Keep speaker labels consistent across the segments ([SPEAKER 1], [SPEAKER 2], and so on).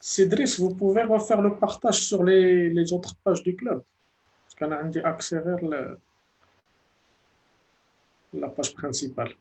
[SPEAKER 1] Cédric, vous pouvez refaire le partage sur les autres pages du club. Parce qu'on a un accès vers la page principale.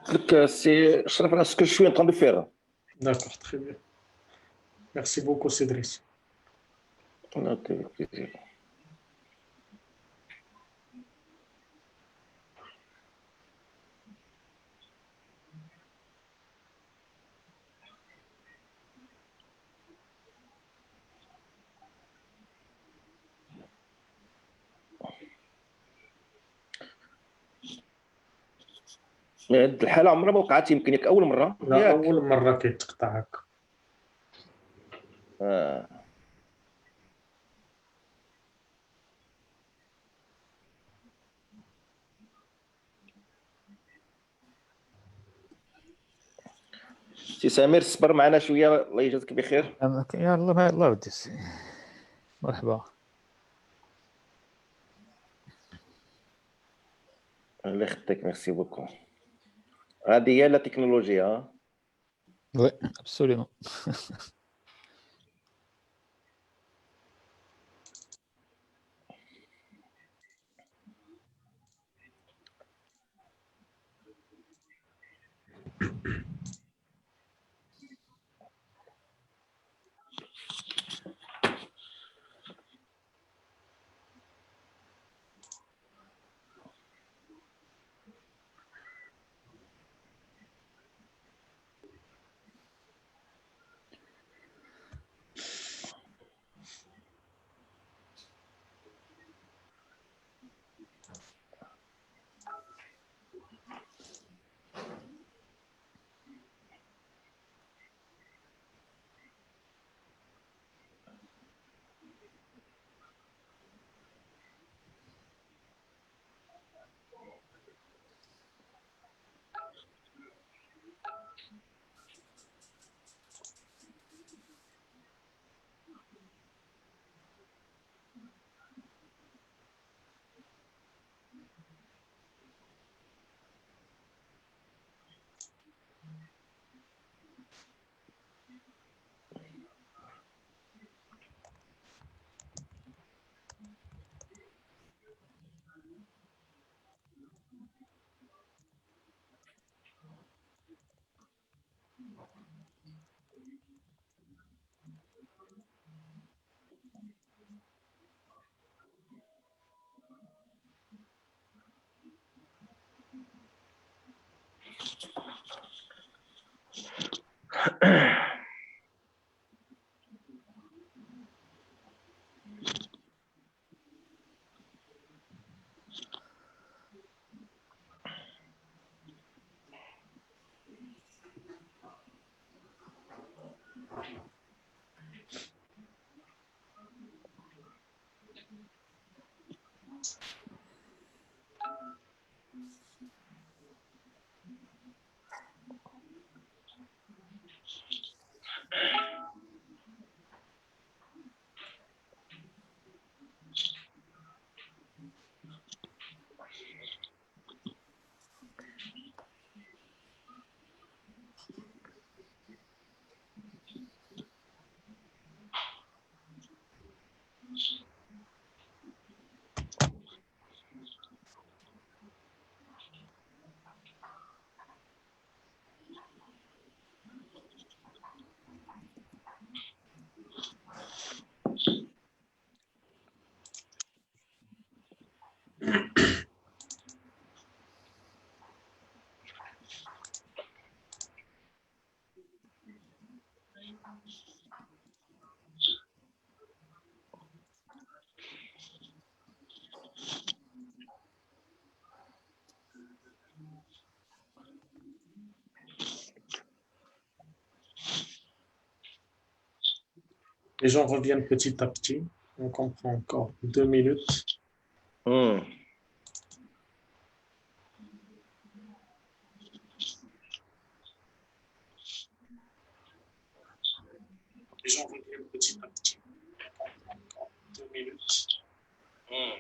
[SPEAKER 2] Donc, c'est ce que je suis en train de faire.
[SPEAKER 1] D'accord, très bien. Merci beaucoup, Cédric.
[SPEAKER 2] Ok, avec plaisir. هاد الحالة عمرها ما وقعت يمكن ياك أول مرة
[SPEAKER 1] لا،
[SPEAKER 2] ياك
[SPEAKER 1] أول مرة كيتقطع هكا.
[SPEAKER 2] سي سمير صبر معنا شوية الله يجازيك بخير.
[SPEAKER 3] يا الله ودي مرحبا.
[SPEAKER 2] الله يخليك ميرسي بوكو. هذه هي لا تكنولوجيا.
[SPEAKER 3] وي ابسوليومون.
[SPEAKER 1] Les gens reviennent petit à petit. On comprend encore 2 minutes.
[SPEAKER 2] Hmm.
[SPEAKER 1] Les gens reviennent petit à petit. On comprend encore 2 minutes.
[SPEAKER 2] Hmm.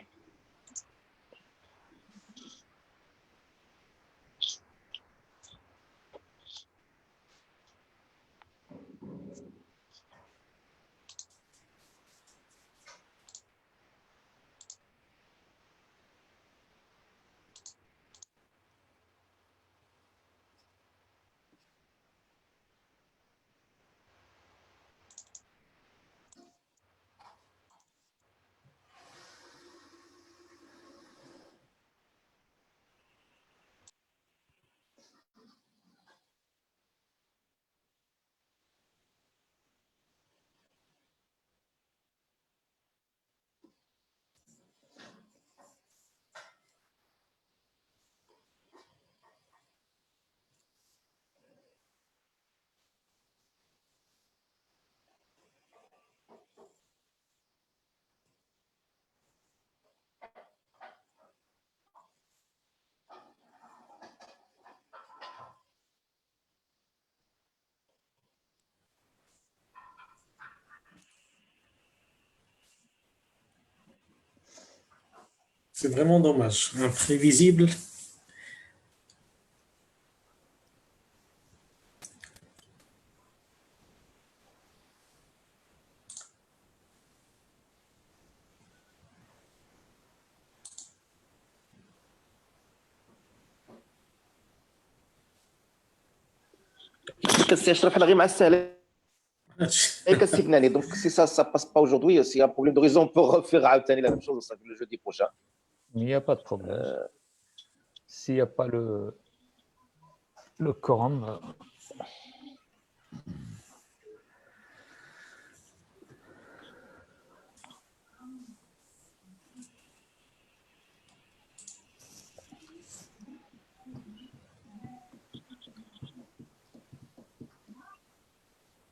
[SPEAKER 1] C'est vraiment dommage. Imprévisible.
[SPEAKER 2] كسي اشرف انا غير مع السهله كسي فناني دونك سي ça passe pas aujourd'hui s'il y a un problème de réseau on peut refaire عاوتاني la même chose le jeudi prochain.
[SPEAKER 3] Il n'y a pas de problème. S'il n'y a pas le quorum,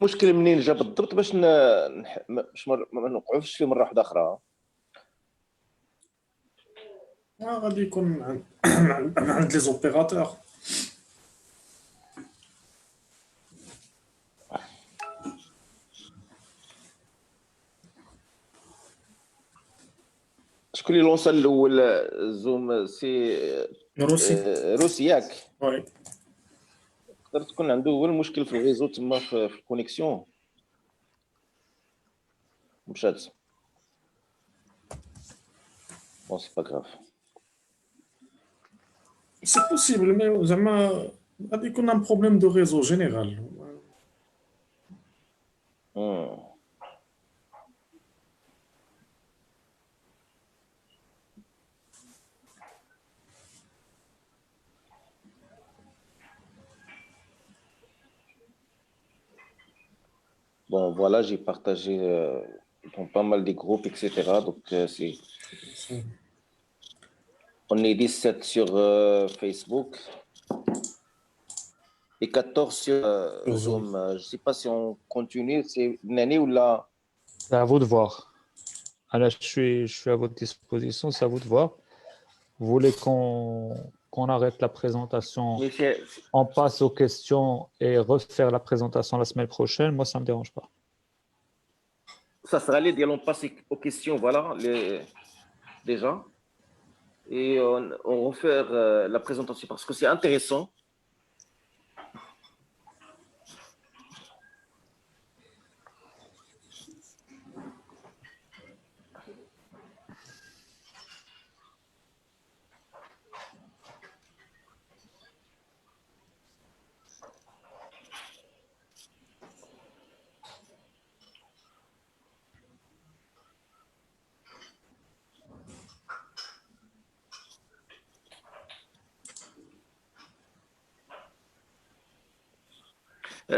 [SPEAKER 2] المشكل منين جا بالضبط باش ما نوقعوش فيه مره واحده اخرى.
[SPEAKER 1] غادي يكون عند لي زوبيراتور.
[SPEAKER 2] شكون اللي لونسا الاول زوم سي روسي ياك
[SPEAKER 1] وي
[SPEAKER 2] تقدر تكون عنده هو المشكل في الريزو تما في الكونيكسيون مشات بون سي با غراف.
[SPEAKER 1] سي بوسيبل مي زعما غادي يكون ان بروبليم دو ريزو جينيرال.
[SPEAKER 2] Bon, voilà, j'ai partagé dans pas mal de groupes, etc. Donc, on est 17 sur Facebook et 14 sur Zoom. Je ne sais pas si on continue, c'est une année ou là.
[SPEAKER 3] c'est à vous de voir. Alors, je suis à votre disposition, c'est à vous de voir. Vous voulez qu'on arrête la présentation, on passe aux questions et refaire la présentation la semaine prochaine, moi, ça ne me dérange pas.
[SPEAKER 2] Ça sera l'idéal, on passe aux questions, voilà, déjà. Et on refaire la présentation parce que c'est intéressant.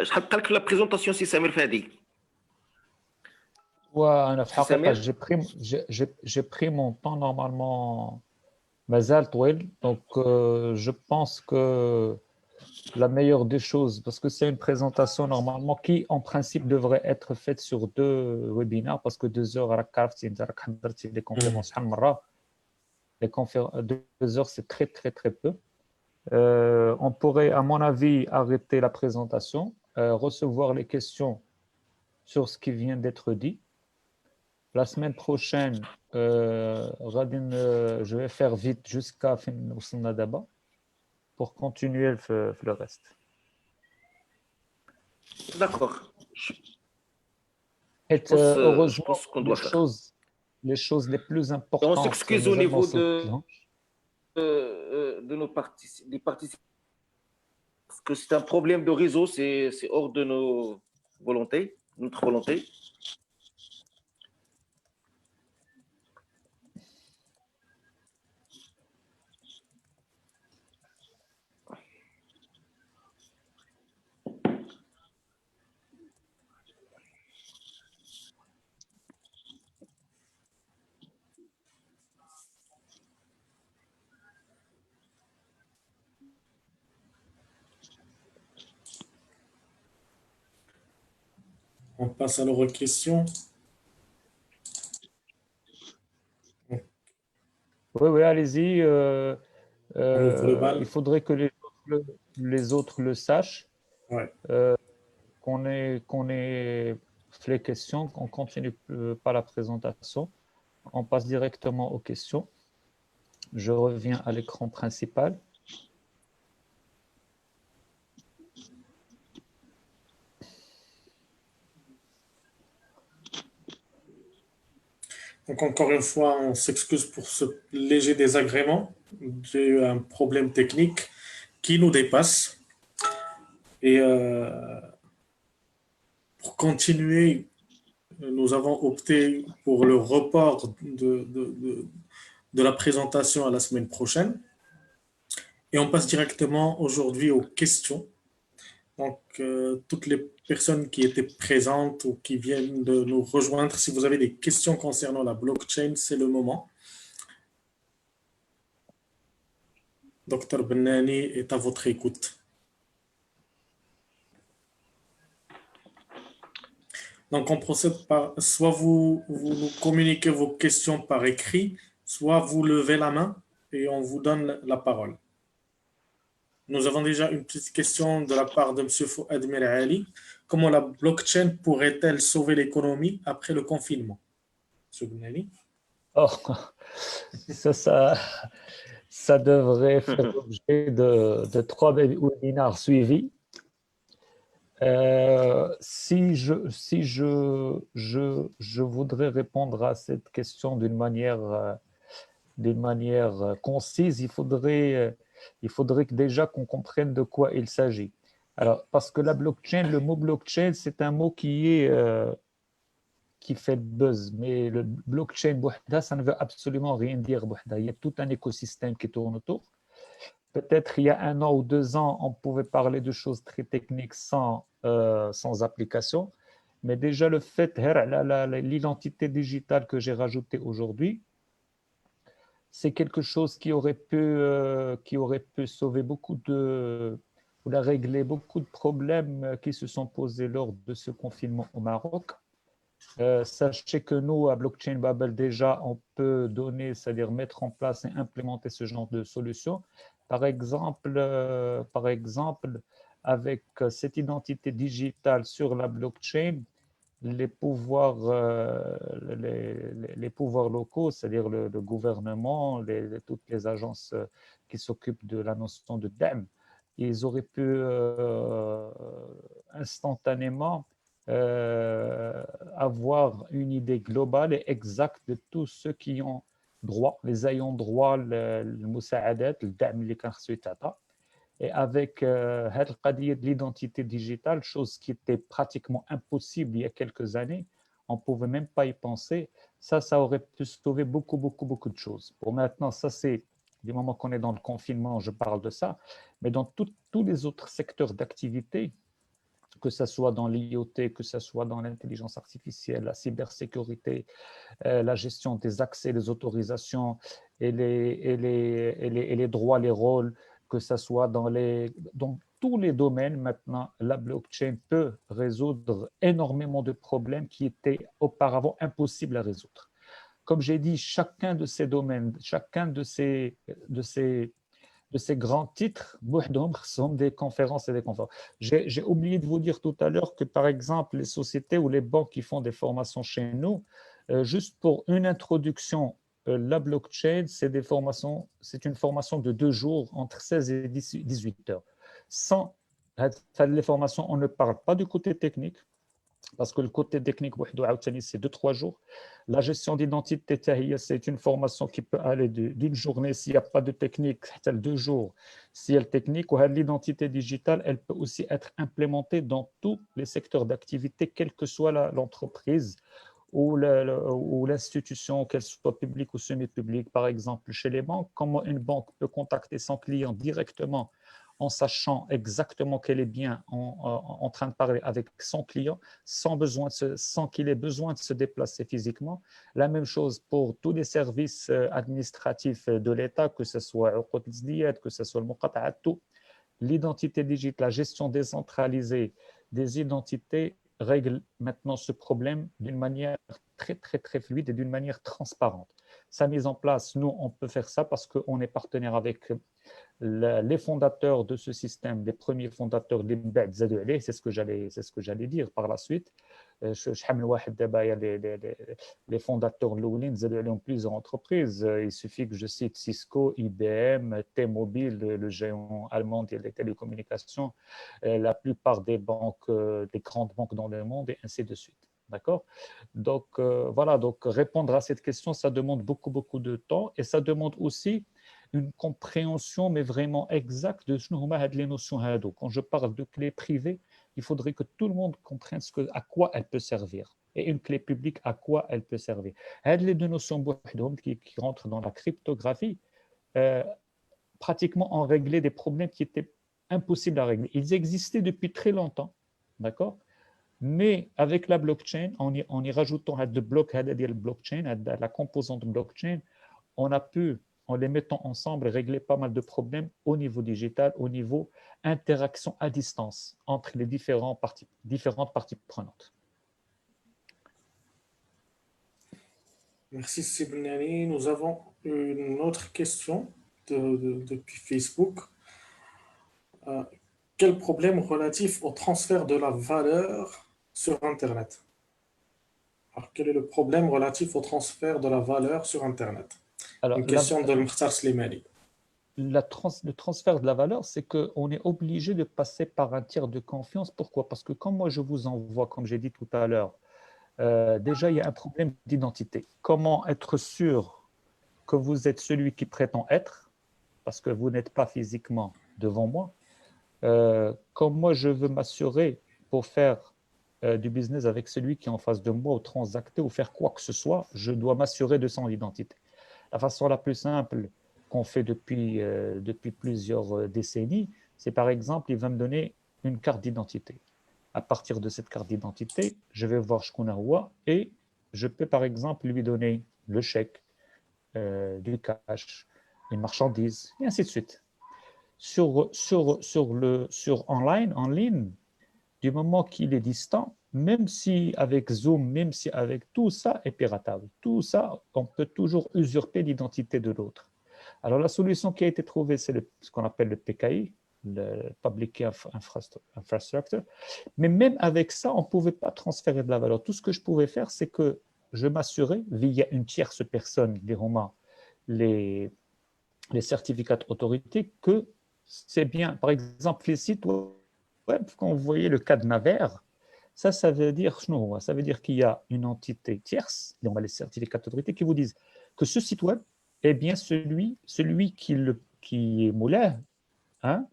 [SPEAKER 2] شحال بقى لك لا بريزونطاسيون سي سمير فادي؟
[SPEAKER 3] وانا في الحقيقه j'ai pris mon temps normalement مازال طويل donc je pense que la meilleure des choses, parce que c'est une présentation normalement qui, en principe, devrait être faite sur 2 webinaires, parce que 2 heures, les conférences, les 2 heures, c'est très, très, très peu. On pourrait, à mon avis, arrêter la présentation, recevoir les questions sur ce qui vient d'être dit. La semaine prochaine, je vais faire vite jusqu'à fin d'abord pour continuer le reste.
[SPEAKER 2] D'accord.
[SPEAKER 3] Et
[SPEAKER 2] je
[SPEAKER 3] heureusement,
[SPEAKER 2] pense qu'on doit faire.
[SPEAKER 3] Les choses les plus
[SPEAKER 2] On
[SPEAKER 3] importantes
[SPEAKER 2] s'excuse au niveau de nos des participants. Parce que c'est un problème de réseau, c'est hors de notre volonté.
[SPEAKER 1] On passe alors aux questions.
[SPEAKER 3] Oui, allez-y.
[SPEAKER 1] On ouvre le bal.
[SPEAKER 3] Il faudrait que les autres le sachent.
[SPEAKER 1] Ouais.
[SPEAKER 3] Qu'on ait fait les questions, qu'on continue pas la présentation. On passe directement aux questions. Je reviens à l'écran principal.
[SPEAKER 1] Donc, encore une fois, on s'excuse pour ce léger désagrément. J'ai eu un problème technique qui nous dépasse. Et pour continuer, nous avons opté pour le report de la présentation à la semaine prochaine. Et on passe directement aujourd'hui aux questions. Donc, toutes les personnes qui étaient présentes ou qui viennent de nous rejoindre, si vous avez des questions concernant la blockchain, c'est le moment. Docteur Benani est à votre écoute. Donc, on procède par soit vous nous communiquez vos questions par écrit, soit vous levez la main et on vous donne la parole. Nous avons déjà une petite question de la part de M. Fouad Merali. Comment la blockchain pourrait-elle sauver l'économie après le confinement? M. Benani?
[SPEAKER 3] Oh, ça devrait faire l'objet de 3 webinaires suivis. Si je voudrais répondre à cette question d'une manière concise, il faudrait que déjà qu'on comprenne de quoi il s'agit. Alors, parce que la blockchain, le mot blockchain, c'est un mot qui fait le buzz, mais le blockchain, ça ne veut absolument rien dire. Il y a tout un écosystème qui tourne autour. Peut-être il y a 1 an ou 2 ans, on pouvait parler de choses très techniques sans application. Mais déjà, le fait, l'identité digitale que j'ai rajoutée aujourd'hui, c'est quelque chose qui aurait pu sauver ou régler beaucoup de problèmes qui se sont posés lors de ce confinement au Maroc. Sachez que nous, à Blockchain Babel, déjà, on peut donner, c'est-à-dire mettre en place et implémenter ce genre de solutions. Par exemple, avec cette identité digitale sur la blockchain, les pouvoirs locaux, c'est-à-dire le gouvernement, toutes les agences qui s'occupent de la notion de DEM, ils auraient pu instantanément avoir une idée globale et exacte de tous ceux qui ont droit, les ayants droit, le musaadat, le DEM اللي كان خصو يتعطى. Et avec l'identité digitale, chose qui était pratiquement impossible il y a quelques années, on ne pouvait même pas y penser. Ça aurait pu sauver beaucoup, beaucoup, beaucoup de choses. Pour maintenant, ça c'est du moment qu'on est dans le confinement, je parle de ça, mais dans tous les autres secteurs d'activité, que ce soit dans l'IoT, que ce soit dans l'intelligence artificielle, la cybersécurité, la gestion des accès, les autorisations et les droits, les rôles, que ce soit dans tous les domaines, maintenant, la blockchain peut résoudre énormément de problèmes qui étaient auparavant impossibles à résoudre. Comme j'ai dit, chacun de ces domaines, chacun de ces grands titres, sont des conférences et des conférences. J'ai oublié de vous dire tout à l'heure que, par exemple, les sociétés ou les banques qui font des formations chez nous, juste pour une introduction, la blockchain, c'est une formation de 2 jours, entre 16 et 18 heures. Sans les formations, on ne parle pas du côté technique, parce que le côté technique, c'est 2-3 jours. La gestion d'identité, c'est une formation qui peut aller d'une journée s'il n'y a pas de technique, 2 jours s'il y a le technique. L'identité digitale, elle peut aussi être implémentée dans tous les secteurs d'activité, quelle que soit l'entreprise ou l'institution, qu'elle soit publique ou semi-publique. Par exemple, chez les banques, comment une banque peut contacter son client directement en sachant exactement qu'elle est bien en train de parler avec son client, sans qu'il ait besoin de se déplacer physiquement. La même chose pour tous les services administratifs de l'État, que ce soit que ce soit le Muqata'at, tout. L'identité digitale, la gestion décentralisée des identités règle maintenant ce problème d'une manière très, très, très fluide et d'une manière transparente. Sa mise en place, nous, on peut faire ça parce qu'on est partenaire avec les fondateurs de ce système, les premiers fondateurs de l'IMBED, c'est ce que j'allais dire par la suite. Les fondateurs ont plusieurs entreprises. Il suffit que je cite Cisco, IBM, T-Mobile, le géant allemand des télécommunications, la plupart des banques, des grandes banques dans le monde, et ainsi de suite. D'accord? Donc, voilà, donc répondre à cette question, ça demande beaucoup, beaucoup de temps, et ça demande aussi une compréhension, mais vraiment exacte de les notions. Quand je parle de clé privée, il faudrait que tout le monde comprenne à quoi elle peut servir. Et une clé publique, à quoi elle peut servir. Les 2 notions qui rentrent dans la cryptographie, pratiquement ont réglé des problèmes qui étaient impossibles à régler. Ils existaient depuis très longtemps, d'accord? Mais avec la blockchain, en y rajoutant le blockchain, la composante blockchain, on a pu, en les mettant ensemble, régler pas mal de problèmes au niveau digital, au niveau interaction à distance entre les différentes parties prenantes.
[SPEAKER 1] Merci Sibnani. Nous avons une autre question depuis Facebook. Quel problème relatif au transfert de la valeur sur Internet? Alors, quel est le problème relatif au transfert de la valeur sur Internet?
[SPEAKER 3] Alors,
[SPEAKER 1] une question de Mkhtar Slimani.
[SPEAKER 3] Le transfert de la valeur, c'est qu'on est obligé de passer par un tiers de confiance. Pourquoi? Parce que quand moi je vous envoie, comme j'ai dit tout à l'heure, déjà il y a un problème d'identité. Comment être sûr que vous êtes celui qui prétend être, parce que vous n'êtes pas physiquement devant moi? Quand moi je veux m'assurer pour faire du business avec celui qui est en face de moi ou transacter ou faire quoi que ce soit, je dois m'assurer de son identité. La façon la plus simple qu'on fait depuis plusieurs décennies, c'est par exemple, il va me donner une carte d'identité. À partir de cette carte d'identité, je vais voir Shkunawa et je peux par exemple lui donner le chèque, du cash, une marchandise, et ainsi de suite. En ligne, du moment qu'il est distant, même si avec Zoom, même si avec tout ça est piratable. Tout ça, on peut toujours usurper l'identité de l'autre. Alors la solution qui a été trouvée, c'est ce qu'on appelle le PKI, le Public Key Infrastructure. Mais même avec ça, on ne pouvait pas transférer de la valeur. Tout ce que je pouvais faire, c'est que je m'assurais, via une tierce personne, les certificats d'autorité, que c'est bien. Par exemple, les sites web, quand vous voyez le cadenas vert, ça veut dire qu'il y a une entité tierce, les certificats d'autorité, qui vous disent que ce site web est bien celui qui est moulin, hein,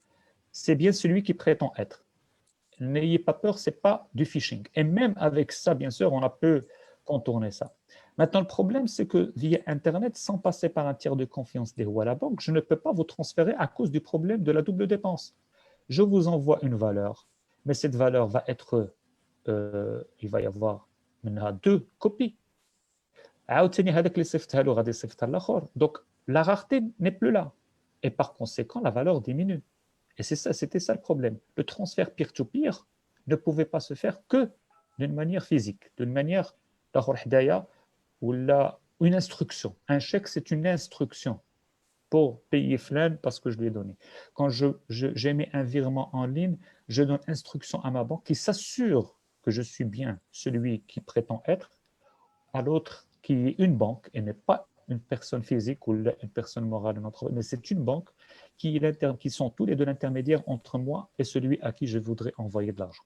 [SPEAKER 3] c'est bien celui qui prétend être. N'ayez pas peur, ce n'est pas du phishing. Et même avec ça, bien sûr, on a pu contourner ça. Maintenant, le problème, c'est que via Internet, sans passer par un tiers de confiance des roues à la banque, je ne peux pas vous transférer à cause du problème de la double dépense. Je vous envoie une valeur, mais cette valeur va être, il va y avoir 2 copies. Donc, la rareté n'est plus là. Et par conséquent, la valeur diminue. Et c'était ça le problème. Le transfert peer-to-peer ne pouvait pas se faire que d'une manière physique, d'une manière ou une instruction. Un chèque, c'est une instruction pour payer flan parce que je lui ai donné. Quand j'émets un virement en ligne, je donne instruction à ma banque qui s'assure que je suis bien celui qui prétend être, à l'autre qui est une banque et n'est pas une personne physique ou une personne morale, mais c'est une banque qui sont tous les deux l'intermédiaire entre moi et celui à qui je voudrais envoyer de l'argent.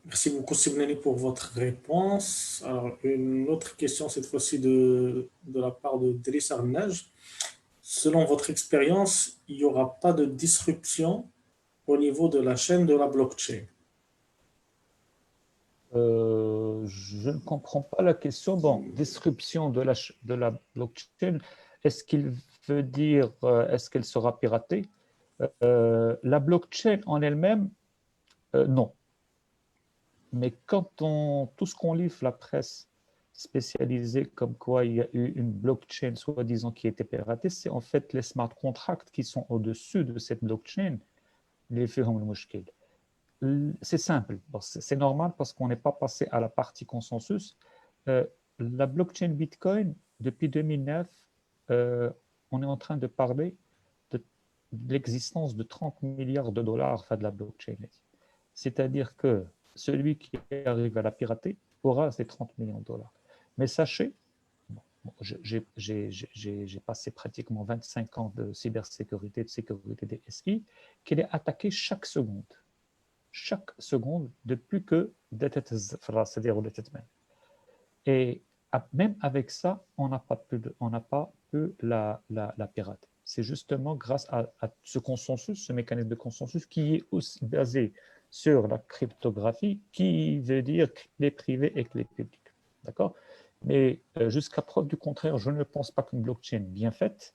[SPEAKER 1] Merci beaucoup, Sibnani, pour votre réponse. Alors, une autre question, cette fois-ci de la part de Driss Arnaj. Selon votre expérience, il n'y aura pas de disruption au niveau de la chaîne de la blockchain?
[SPEAKER 3] Je ne comprends pas la question. Bon, disruption de la blockchain, est-ce qu'il veut dire, est-ce qu'elle sera piratée? La blockchain en elle-même, non. Mais tout ce qu'on livre la presse spécialisée comme quoi il y a eu une blockchain soi-disant qui a été piratée, c'est en fait les smart contracts qui sont au-dessus de cette blockchain, les firmes de mushkil. C'est simple, c'est normal parce qu'on n'est pas passé à la partie consensus. La blockchain Bitcoin, depuis 2009, on est en train de parler de l'existence de 30 milliards de dollars de la blockchain. C'est-à-dire que celui qui arrive à la pirater aura ces 30 millions de dollars. Mais sachez, j'ai passé pratiquement 25 ans de cybersécurité, de sécurité des SI, qu'elle est attaquée chaque seconde depuis que c'est-à-dire et même avec ça, on n'a pas pu la pirater. C'est justement grâce à ce consensus, ce mécanisme de consensus qui est aussi basé sur la cryptographie, qui veut dire clé privée et clé publique. D'accord? Mais jusqu'à preuve du contraire, je ne pense pas qu'une blockchain bien faite,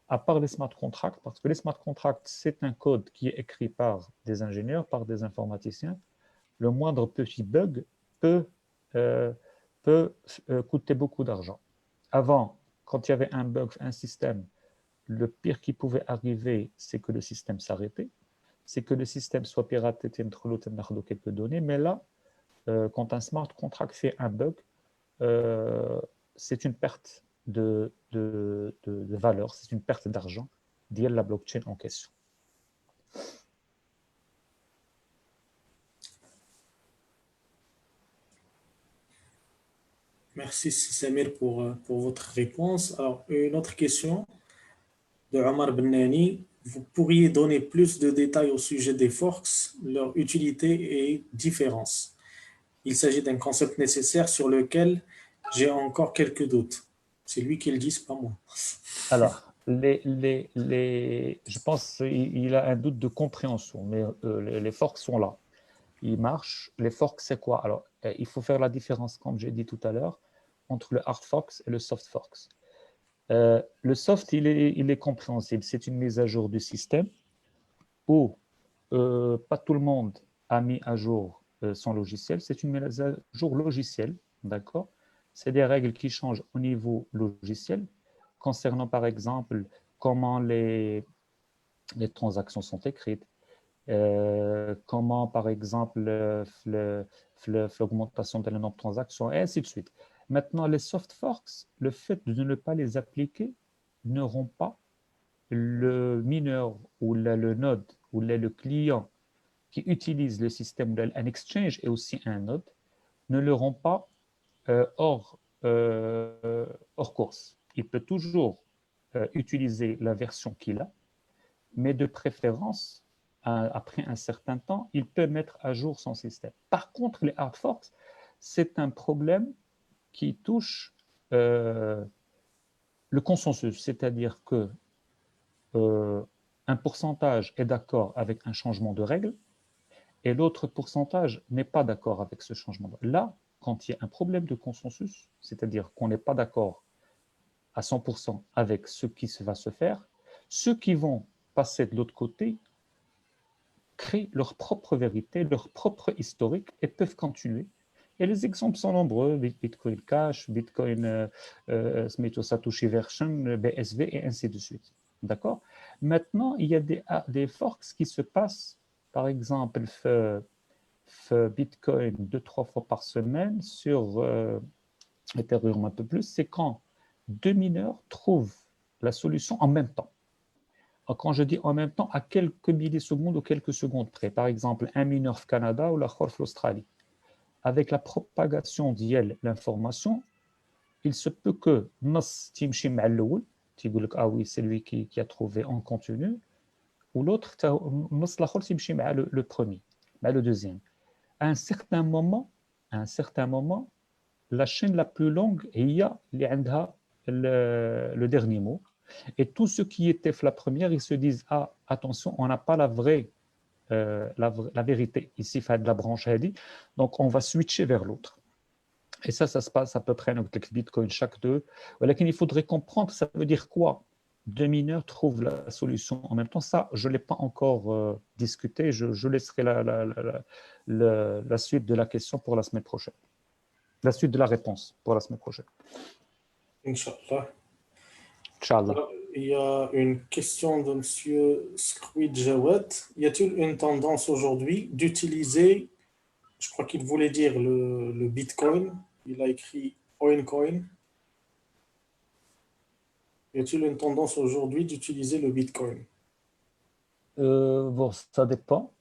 [SPEAKER 3] à part les smart contracts, parce que les smart contracts, c'est un code qui est écrit par des ingénieurs, par des informaticiens. Le moindre petit bug peut, euh, coûter beaucoup d'argent. Avant, quand il y avait un bug, un système, le pire qui pouvait arriver, c'est que le système s'arrêtait, c'est que le système soit piraté, quelques données, mais là, quand un smart contract fait un bug, c'est une perte de valeur, c'est une perte d'argent liée à la blockchain en question.
[SPEAKER 1] Merci, Samir, pour votre réponse. Alors, une autre question de Omar Bennani. Vous pourriez donner plus de détails au sujet des forks, leur utilité et différence. Il s'agit d'un concept nécessaire sur lequel j'ai encore quelques doutes. C'est lui qui le dit, pas moi.
[SPEAKER 3] Alors, je pense qu'il a un doute de compréhension, mais les forks sont là. Ils marchent. Les forks, c'est quoi? Alors, il faut faire la différence, comme j'ai dit tout à l'heure, entre le hard forks et le soft forks. Le soft, il est compréhensible. C'est une mise à jour du système où pas tout le monde a mis à jour son logiciel. C'est une mise à jour logicielle, d'accord? C'est des règles qui changent au niveau logiciel concernant, par exemple, comment les transactions sont écrites, comment, par exemple, l'augmentation de la nombre de transactions, et ainsi de suite. Maintenant, les soft forks, le fait de ne pas les appliquer ne rend pas le mineur ou le node ou le client qui utilise le système, un exchange et aussi un node, ne le rend pas hors course. Il peut toujours utiliser la version qu'il a, mais de préférence, après un certain temps, il peut mettre à jour son système. Par contre, les hard forks, c'est un problème qui touche le consensus, c'est-à-dire que un pourcentage est d'accord avec un changement de règle et l'autre pourcentage n'est pas d'accord avec ce changement. Là, quand il y a un problème de consensus, c'est-à-dire qu'on n'est pas d'accord à 100% avec ce qui va se faire, ceux qui vont passer de l'autre côté créent leur propre vérité, leur propre historique et peuvent continuer. Et les exemples sont nombreux, Bitcoin Cash, Bitcoin Satoshi Version, BSV et ainsi de suite. D'accord? Maintenant, il y a des forks qui se passent, par exemple, Bitcoin 2-3 fois par semaine, sur Ethereum un peu plus, c'est quand deux mineurs trouvent la solution en même temps. Quand je dis en même temps, à quelques millisecondes ou quelques secondes près. Par exemple, un mineur au Canada ou la en Australie. Avec la propagation de l'information, il se peut que Nas Timshi Ma'aloul, ah oui, c'est lui qui a trouvé en continu, ou l'autre, Nas l'autre Timshi le premier, le deuxième. À un certain moment, la chaîne la plus longue, il y a le dernier mot. Et tous ceux qui étaient la première, ils se disent, ah, attention, on n'a pas la vérité ici, de la branche Hadi, donc on va switcher vers l'autre. Et ça se passe à peu près avec Bitcoin chaque deux. Mais il faudrait comprendre, ça veut dire quoi? Deux mineurs trouvent la solution en même temps. Ça, je ne l'ai pas encore discuté. Je laisserai la suite de la question pour la semaine prochaine. La suite de la réponse pour la semaine prochaine.
[SPEAKER 1] Inch'Allah.
[SPEAKER 3] Inch'Allah.
[SPEAKER 1] Alors, il y a une question de M. Squid Jawad. Y a-t-il une tendance aujourd'hui d'utiliser, je crois qu'il voulait dire le Bitcoin, il a écrit OinCoin. Y a-t-il une tendance aujourd'hui d'utiliser le Bitcoin?
[SPEAKER 3] Bon, ça dépend.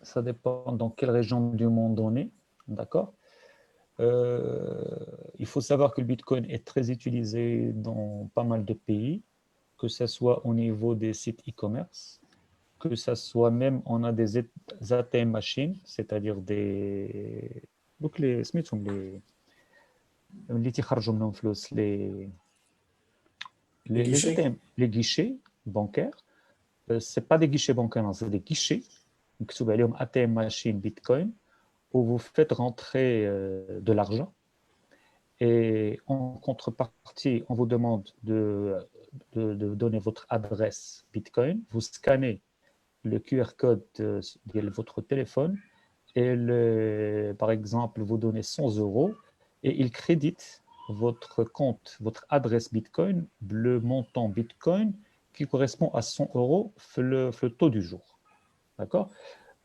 [SPEAKER 3] Ça dépend dans quelle région du monde on est. D'accord? Il faut savoir que le Bitcoin est très utilisé dans pas mal de pays, que ce soit au niveau des sites e-commerce, que ce soit même, on a des ATM machines, c'est-à-dire des... Donc les ATM, les guichets bancaires, c'est pas des guichets bancaires, c'est des guichets, donc c'est ATM machine Bitcoin, où vous faites rentrer de l'argent et en contrepartie, on vous demande de donner votre adresse Bitcoin, vous scannez le QR code de votre téléphone et par exemple, vous donnez 100 euros et il crédite votre compte, votre adresse Bitcoin, le montant Bitcoin qui correspond à 100 euros, le taux du jour. D'accord?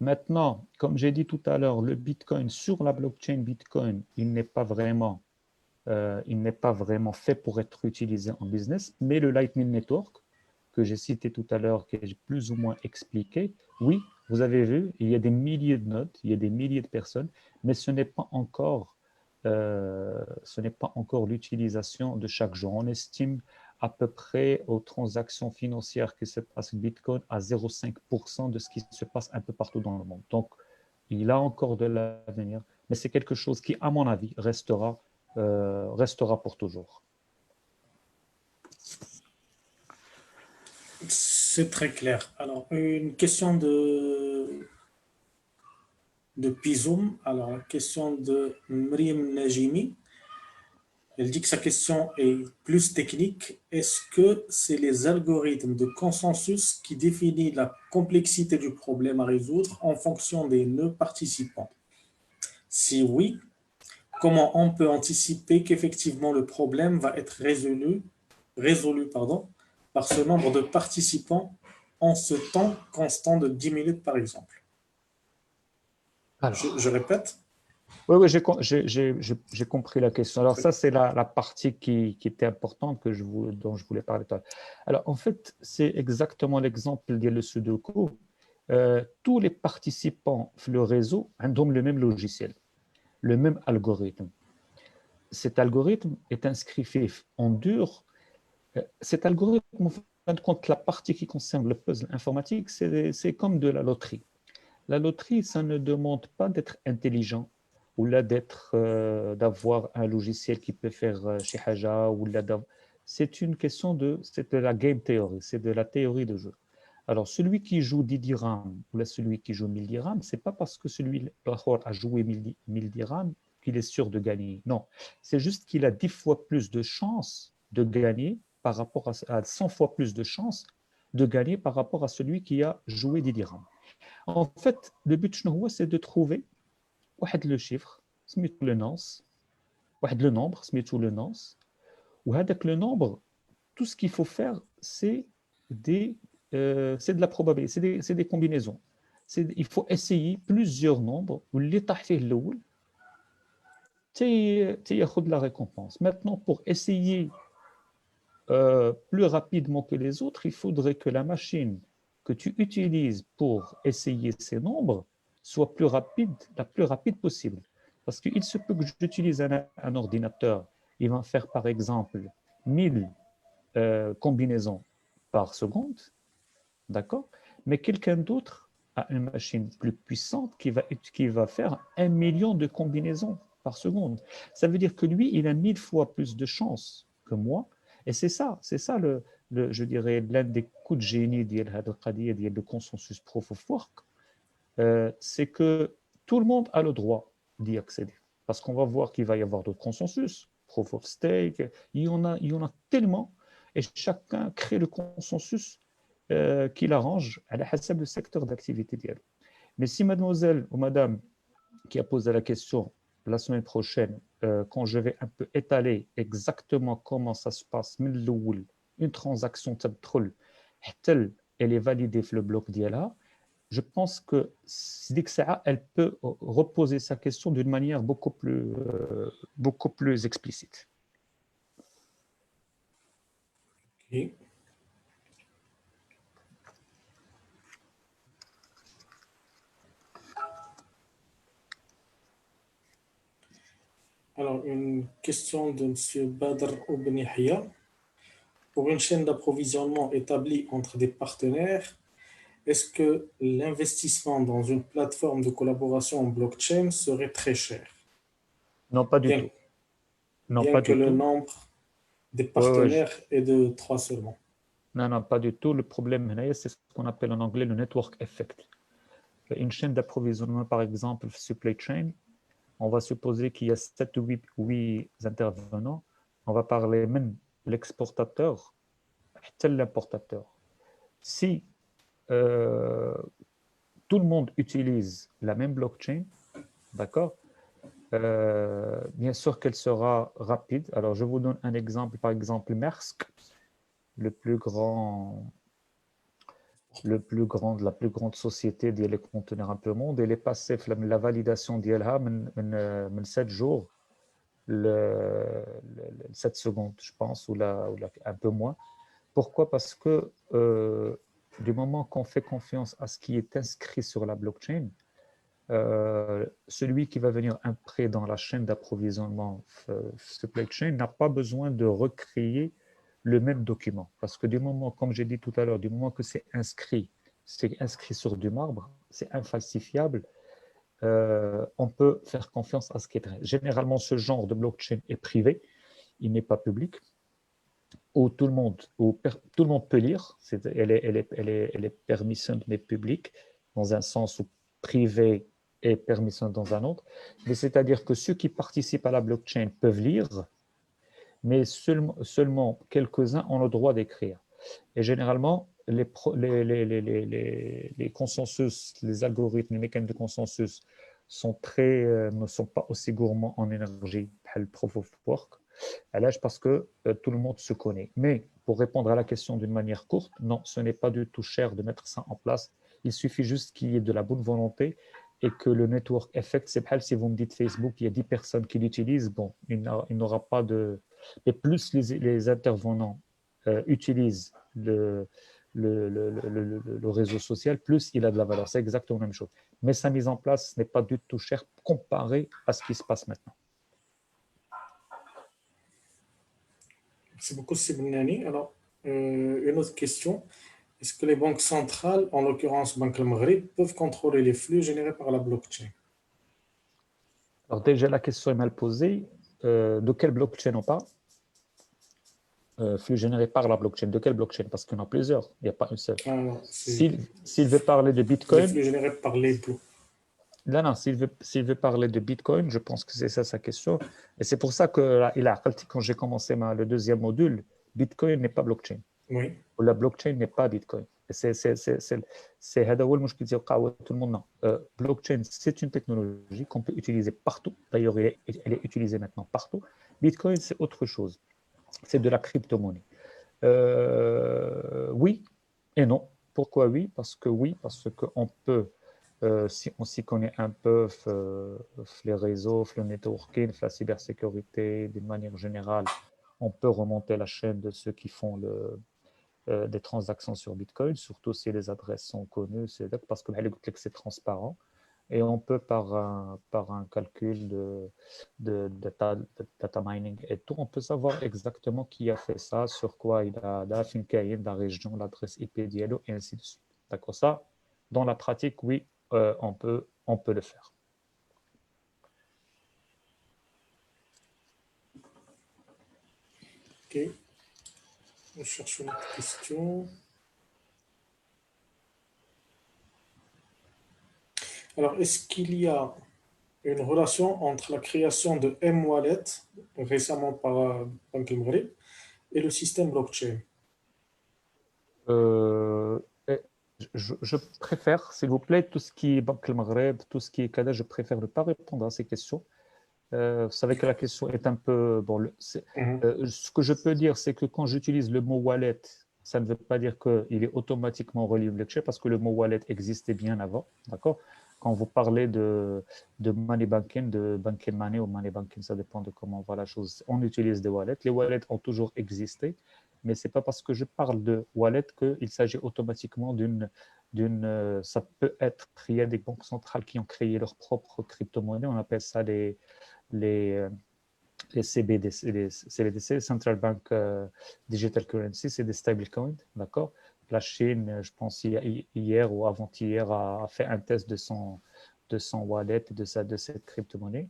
[SPEAKER 3] Maintenant, comme j'ai dit tout à l'heure, le Bitcoin sur la blockchain Bitcoin, il n'est pas vraiment fait pour être utilisé en business, mais le Lightning Network, que j'ai cité tout à l'heure, que j'ai plus ou moins expliqué, oui, vous avez vu, il y a des milliers de nodes, il y a des milliers de personnes, mais ce n'est pas encore l'utilisation de chaque jour. On estime à peu près aux transactions financières qui se passent Bitcoin à 0,5% de ce qui se passe un peu partout dans le monde. Donc, il a encore de l'avenir, mais c'est quelque chose qui, à mon avis, restera pour toujours.
[SPEAKER 1] C'est très clair. Alors, une question de Pizoum. Alors, la question de Mriem Najimi. Elle dit que sa question est plus technique. Est-ce que c'est les algorithmes de consensus qui définissent la complexité du problème à résoudre en fonction des nœuds participants? Si oui, comment on peut anticiper qu'effectivement le problème va être résolu par ce nombre de participants en ce temps constant de 10 minutes par exemple?
[SPEAKER 3] Alors,
[SPEAKER 1] je répète.
[SPEAKER 3] Oui, j'ai compris la question. Alors ça, c'est la partie qui était importante dont je voulais parler tout à l'heure. Alors en fait, c'est exactement l'exemple de le Sudoku. Tous les participants le réseau ont le même logiciel, le même algorithme. Cet algorithme est inscrit en dur. Cet algorithme, en fin de compte, la partie qui concerne le puzzle informatique, c'est comme de la loterie. La loterie, ça ne demande pas d'être intelligent ou là d'avoir un logiciel qui peut faire chez Haja ou là c'est de la game theory, c'est de la théorie de jeu. Alors celui qui joue 10 dirhams ou là celui qui joue 1000 dirhams, c'est pas parce que celui a joué 1000 dirhams qu'il est sûr de gagner. Non, c'est juste qu'il a 10 fois plus de chances de gagner par rapport à 100 fois plus de chances de gagner par rapport à celui qui a joué 10 dirhams. En fait, le but, c'est de trouver le chiffre سميتو le nonce, واحد le nombre سميتو le nonce, وهذاك le nombre, tout ce qu'il faut faire, c'est de la probabilité, c'est des combinaisons. Il faut essayer plusieurs nombres, واللي طاح فيه الأول تياخد la récompense. Maintenant, pour essayer plus rapidement que les autres, il faudrait que la machine que tu utilises pour essayer ces nombres soit la plus rapide possible. Parce qu'il se peut que j'utilise un ordinateur, il va faire par exemple 1000 combinaisons par seconde, d'accord? Mais quelqu'un d'autre a une machine plus puissante qui va faire 1 million de combinaisons par seconde. Ça veut dire que lui, il a 1000 fois plus de chances que moi. Et c'est ça je dirais, l'un des coups de génie de consensus proof of work, c'est que tout le monde a le droit d'y accéder. Parce qu'on va voir qu'il va y avoir d'autres consensus, proof of stake, il y en a tellement, et chacun crée le consensus qui l'arrange à la hasab le secteur d'activité d'IAL. Mais si mademoiselle ou madame qui a posé la question la semaine prochaine, quand je vais un peu étaler exactement comment ça se passe, une transaction elle est validée sur le bloc d'IALA, je pense que elle peut reposer sa question d'une manière beaucoup plus explicite.
[SPEAKER 1] Okay. Alors, une question de M. Badr Obenihia. Pour une chaîne d'approvisionnement établie entre des partenaires, est-ce que l'investissement dans une plateforme de collaboration en blockchain serait très cher?
[SPEAKER 3] Non, pas du tout. Non,
[SPEAKER 1] bien
[SPEAKER 3] pas
[SPEAKER 1] que
[SPEAKER 3] du
[SPEAKER 1] le
[SPEAKER 3] tout.
[SPEAKER 1] nombre des partenaires est de 3 seulement.
[SPEAKER 3] Non, pas du tout. Le problème, c'est ce qu'on appelle en anglais le network effect. Une chaîne d'approvisionnement, par exemple, supply chain, on va supposer qu'il y a 7 ou 8 intervenants. On va parler même l'exportateur, l'importateur. Si tout le monde utilise la même blockchain, d'accord, bien sûr qu'elle sera rapide. Alors, je vous donne un exemple. Par exemple, Maersk, la plus grande société des conteneurs un peu au monde, elle est passée la validation d'ILHA en 7 jours, 7 secondes, je pense, ou un peu moins. Pourquoi? Parce que du moment qu'on fait confiance à ce qui est inscrit sur la blockchain, celui qui va venir après dans la chaîne d'approvisionnement supply chain n'a pas besoin de recréer le même document. Parce que du moment, comme j'ai dit tout à l'heure, du moment que c'est inscrit sur du marbre, c'est infalsifiable, on peut faire confiance à ce qui est vrai. Généralement, ce genre de blockchain est privé, il n'est pas public, où tout le monde peut lire, elle est permission mais publique, dans un sens où privé et permission dans un autre, mais c'est-à-dire que ceux qui participent à la blockchain peuvent lire, mais seulement quelques-uns ont le droit d'écrire. Et généralement, les consensus, les algorithmes, les mécanismes de consensus ne sont pas aussi gourmands en énergie que le proof of work, parce que tout le monde se connaît. Mais pour répondre à la question d'une manière courte, non, ce n'est pas du tout cher de mettre ça en place. Il suffit juste qu'il y ait de la bonne volonté et que le network effect, c'est pas si vous me dites Facebook, il y a 10 personnes qui l'utilisent, bon, il n'aura pas de... Et plus les intervenants utilisent le réseau social, plus il a de la valeur. C'est exactement la même chose. Mais sa mise en place n'est pas du tout chère comparé à ce qui se passe maintenant.
[SPEAKER 1] Merci beaucoup, Sibnani. Alors, une autre question. Est-ce que les banques centrales, en l'occurrence Banque al Maghrib, peuvent contrôler les flux générés par la blockchain?
[SPEAKER 3] Alors déjà, la question est mal posée. De quelle blockchain on parle? Flux généré par la blockchain. De quelle blockchain? Parce qu'il y en a plusieurs, il n'y a pas une seule. S'il veut parler de Bitcoin...
[SPEAKER 1] Les flux générés par les blocs.
[SPEAKER 3] Non, s'il veut parler de Bitcoin, je pense que c'est ça sa question. Et c'est pour ça que quand j'ai commencé le deuxième module, Bitcoin n'est pas blockchain.
[SPEAKER 1] Oui.
[SPEAKER 3] Ou la blockchain n'est pas Bitcoin. هذا هو المشكل تيوقع tout le monde. Non. Blockchain, c'est une technologie qu'on peut utiliser partout. D'ailleurs, elle est utilisée maintenant partout. Bitcoin, c'est autre chose. C'est de la crypto-monnaie. Oui et non. Pourquoi oui? Parce qu'on peut, si on s'y connaît un peu, les réseaux, le networking, la cybersécurité, d'une manière générale, on peut remonter la chaîne de ceux qui font des transactions sur Bitcoin, surtout si les adresses sont connues, parce que c'est transparent. Et on peut, par un calcul de data mining et tout, on peut savoir exactement qui a fait ça, sur quoi il a la région, l'adresse IP d'Yellow, et ainsi de suite. D'accord, ça, dans la pratique, oui, on peut le faire.
[SPEAKER 1] Ok. On cherche une autre question. Alors, est-ce qu'il y a une relation entre la création de M-Wallet, récemment par Banque Maghreb, et le système blockchain?
[SPEAKER 3] Euh, je préfère, s'il vous plaît, tout ce qui est Banque Maghreb, tout ce qui est Kada, je préfère ne pas répondre à ces questions. Vous savez que la question est un peu... Bon, ce que je peux dire, c'est que quand j'utilise le mot wallet, ça ne veut pas dire qu'il est automatiquement relié au blockchain, parce que le mot wallet existait bien avant, d'accord? Quand vous parlez de money banking, de banking money ou money banking, ça dépend de comment on voit la chose. On utilise des wallets. Les wallets ont toujours existé, mais ce n'est pas parce que je parle de wallet qu'il s'agit automatiquement ça peut être, il y a des banques centrales qui ont créé leur propre crypto-monnaie, on appelle ça les CBDC, les CBDC, Central Bank Digital Currency, c'est des stablecoins, d'accord? La Chine, je pense hier ou avant-hier, a fait un test de son wallet, de cette crypto-monnaie.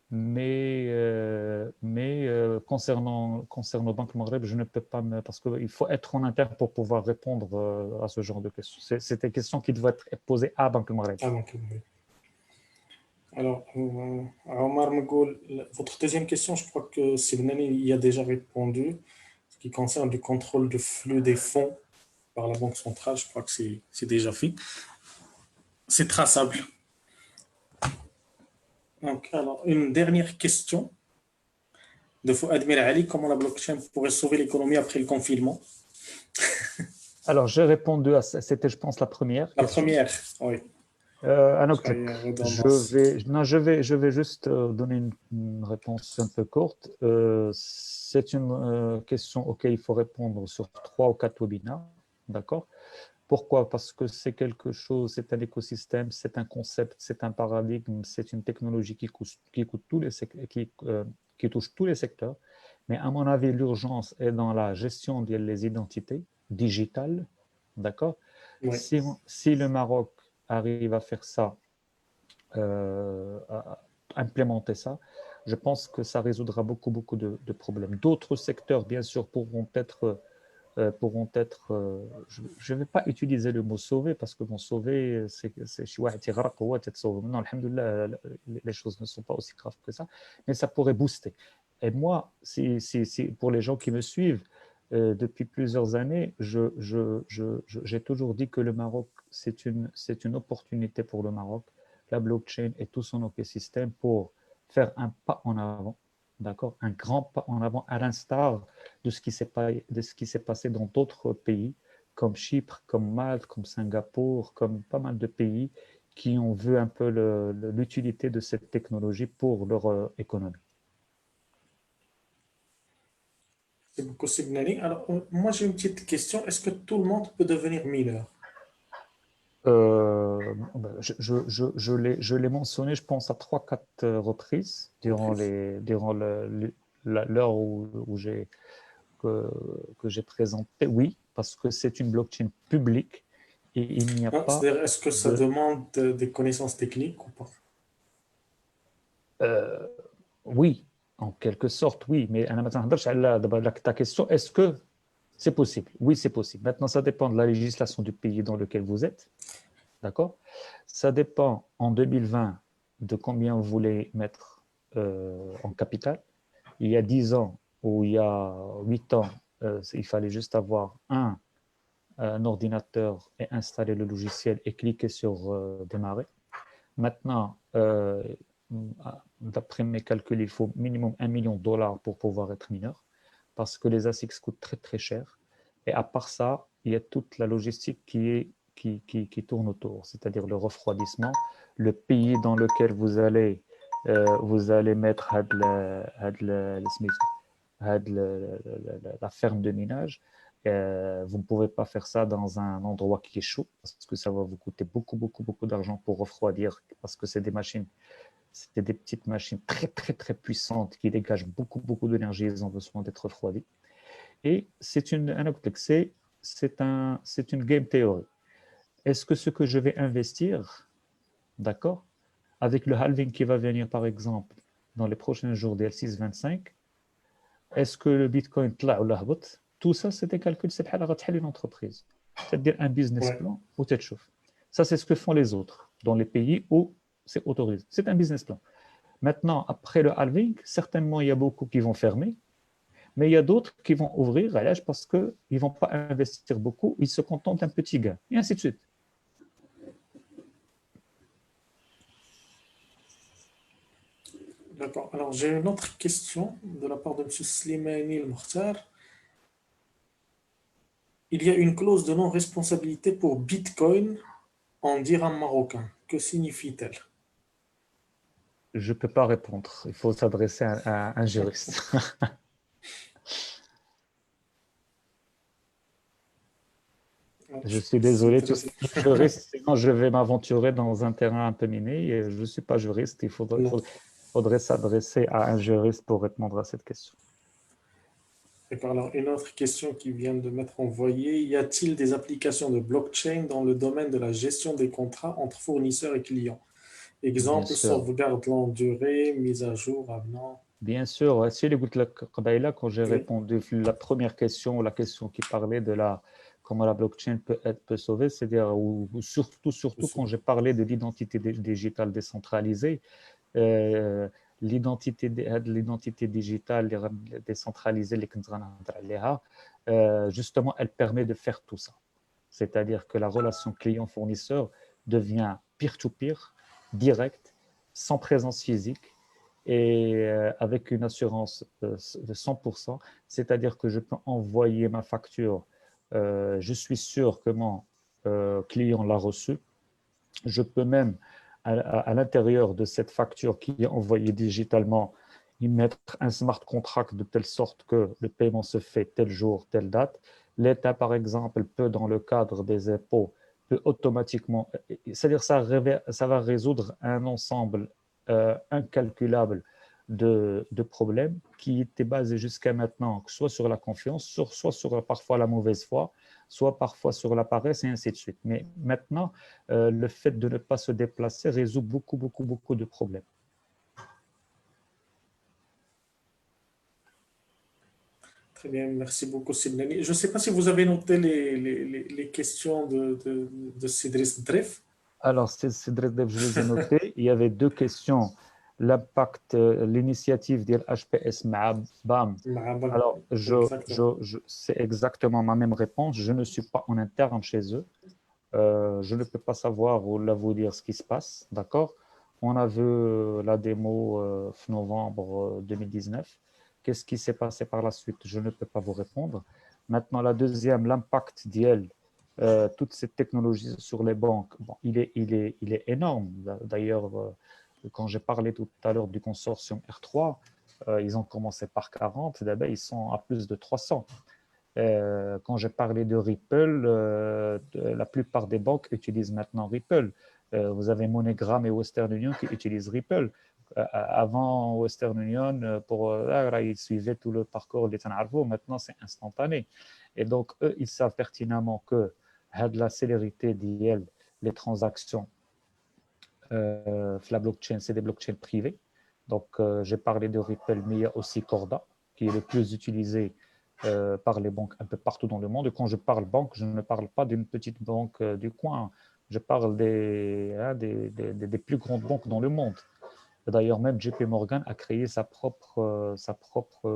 [SPEAKER 3] Mais concernant Banque Maghreb, je ne peux pas parce qu'il faut être en interne pour pouvoir répondre à ce genre de questions. C'est des questions qui doivent être posées à Banque Maghreb.
[SPEAKER 1] Ah, Banque Maghreb. Alors, Omar Megoul, votre deuxième question, je crois que Sibnani y a déjà répondu. Ce qui concerne le contrôle du flux des fonds par la Banque centrale, je crois que c'est déjà fait. C'est traçable. Donc, alors, une dernière question de Fouad Ali. Comment la blockchain pourrait sauver l'économie après le confinement?
[SPEAKER 3] Alors, j'ai répondu à ça. C'était, je pense, la première question.
[SPEAKER 1] Première, oui.
[SPEAKER 3] Je vais juste donner une réponse un peu courte. C'est une question auquel il faut répondre sur 3 ou 4 webinaires. D'accord? Pourquoi? Parce que c'est quelque chose, c'est un écosystème, c'est un concept, c'est un paradigme, c'est une technologie qui touche tous les secteurs. Mais à mon avis, l'urgence est dans la gestion des identités digitales. D'accord?
[SPEAKER 1] Oui.
[SPEAKER 3] Si le Maroc arrive à faire ça, à implémenter ça, je pense que ça résoudra beaucoup de problèmes. D'autres secteurs, bien sûr, pourront être je ne vais pas utiliser le mot sauver parce que bon, sauver, c'est non, alhamdoulilah, les choses ne sont pas aussi graves que ça, mais ça pourrait booster. Et moi, pour les gens qui me suivent, depuis plusieurs années, j'ai toujours dit que le Maroc, c'est une opportunité pour le Maroc, la blockchain et tout son écosystème pour faire un pas en avant, d'accord, un grand pas en avant, à l'instar de ce qui s'est passé dans d'autres pays, comme Chypre, comme Malte, comme Singapour, comme pas mal de pays qui ont vu un peu l'utilité de cette technologie pour leur économie.
[SPEAKER 1] C'est beaucoup, Sibnani. Alors, moi, j'ai une petite question. Est-ce que tout le monde peut devenir mineur?
[SPEAKER 3] Je l'ai mentionné, je pense, à 3-4 reprises durant l'heure que j'ai présenté. Oui, parce que c'est une blockchain publique et il n'y a pas.
[SPEAKER 1] C'est-à-dire, est-ce que ça demande des connaissances techniques ou pas?
[SPEAKER 3] Oui, en quelque sorte, oui. Mais ta question, est-ce que c'est possible? Oui, c'est possible. Maintenant, ça dépend de la législation du pays dans lequel vous êtes. D'accord? Ça dépend en 2020 de combien vous voulez mettre en capital. Il y a 10 ans ou il y a 8 ans, il fallait juste avoir un ordinateur et installer le logiciel et cliquer sur démarrer. Maintenant, d'après mes calculs, il faut minimum $1 million pour pouvoir être mineur, parce que les ASICs coûtent très très cher. Et à part ça, il y a toute la logistique qui tourne autour, c'est-à-dire le refroidissement, le pays dans lequel vous allez mettre la ferme de minage. Vous ne pouvez pas faire ça dans un endroit qui est chaud, parce que ça va vous coûter beaucoup, beaucoup, beaucoup d'argent pour refroidir, parce que c'est des machines, c'était des petites machines très, très, très puissantes qui dégagent beaucoup, beaucoup d'énergie, ils ont besoin d'être refroidis. Et c'est une game theory. Est-ce que ce que je vais investir, d'accord, avec le halving qui va venir par exemple dans les prochains jours des L625, est-ce que le Bitcoin طلع ولا هبط? Tout ça, c'est des calculs, c'est بحال غتحل une entreprise. C'est-à-dire un business plan ou telle chose. Ça, c'est ce que font les autres dans les pays où c'est autorisé. C'est un business plan. Maintenant, après le halving, certainement, il y a beaucoup qui vont fermer, mais il y a d'autres qui vont ouvrir parce qu'ils ne vont pas investir beaucoup, ils se contentent d'un petit gain, et ainsi de suite.
[SPEAKER 1] D'accord. Alors, j'ai une autre question de la part de M. Slimani El-Mokhtar. Il y a une clause de non-responsabilité pour Bitcoin en dirham marocain. Que signifie-t-elle?
[SPEAKER 3] Je ne peux pas répondre. Il faut s'adresser à un juriste. Je suis désolé, tout ce qui est juriste, sinon je vais m'aventurer dans un terrain un peu miné. Et je ne suis pas juriste, il faudrait s'adresser à un juriste pour répondre à cette question.
[SPEAKER 1] Alors, une autre question qui vient de m'être envoyée. Y a-t-il des applications de blockchain dans le domaine de la gestion des contrats entre fournisseurs et clients? Exemple, sauvegarde longue durée, mise à jour, avenant.
[SPEAKER 3] Bien sûr, si les quand j'ai répondu à la première question, la question qui parlait de comment la blockchain peut sauver, c'est-à-dire surtout quand j'ai parlé de l'identité digitale décentralisée, l'identité digitale décentralisée, justement, elle permet de faire tout ça. C'est-à-dire que la relation client-fournisseur devient peer-to-peer, directe, sans présence physique et avec une assurance de 100%. C'est-à-dire que je peux envoyer ma facture, je suis sûr que mon client l'a reçue. Je peux même, à l'intérieur de cette facture qui est envoyée digitalement, y mettre un smart contract de telle sorte que le paiement se fait tel jour, telle date. L'État, par exemple, peut, dans le cadre des impôts, peut automatiquement, c'est-à-dire ça va résoudre un ensemble incalculable de problèmes qui étaient basés jusqu'à maintenant, soit sur la confiance, soit sur parfois la mauvaise foi, soit parfois sur la paresse, et ainsi de suite. Mais maintenant, le fait de ne pas se déplacer résout beaucoup, beaucoup, beaucoup de problèmes.
[SPEAKER 1] Très bien, merci beaucoup, Sidney. Je ne sais pas si vous avez noté les questions de Cédric Dref.
[SPEAKER 3] Alors, Cédric Dref, je les ai notées. Il y avait deux questions. L'impact, l'initiative de l'HPS BAM. Alors, c'est exactement ma même réponse. Je ne suis pas en interne chez eux. Je ne peux pas savoir ou vous dire ce qui se passe, d'accord? On a vu la démo en novembre 2019. Qu'est-ce qui s'est passé par la suite? Je ne peux pas vous répondre. Maintenant, la deuxième, l'impact d'IEL, toute cette technologie sur les banques, bon, il est énorme. D'ailleurs, quand j'ai parlé tout à l'heure du consortium R3, ils ont commencé par 40, d'abord ils sont à plus de 300. Quand j'ai parlé de Ripple, la plupart des banques utilisent maintenant Ripple. Vous avez MoneyGram et Western Union qui utilisent Ripple. Avant Western Union, ils suivaient tout le parcours des Tanarvo. Maintenant, c'est instantané. Et donc, eux, ils savent pertinemment que la célérité d'IL, les transactions, la blockchain, c'est des blockchains privées. Donc, j'ai parlé de Ripple, mais il y a aussi Corda, qui est le plus utilisé par les banques un peu partout dans le monde. Et quand je parle banque, je ne parle pas d'une petite banque du coin. Je parle des plus grandes banques dans le monde. D'ailleurs, même JP Morgan a créé sa propre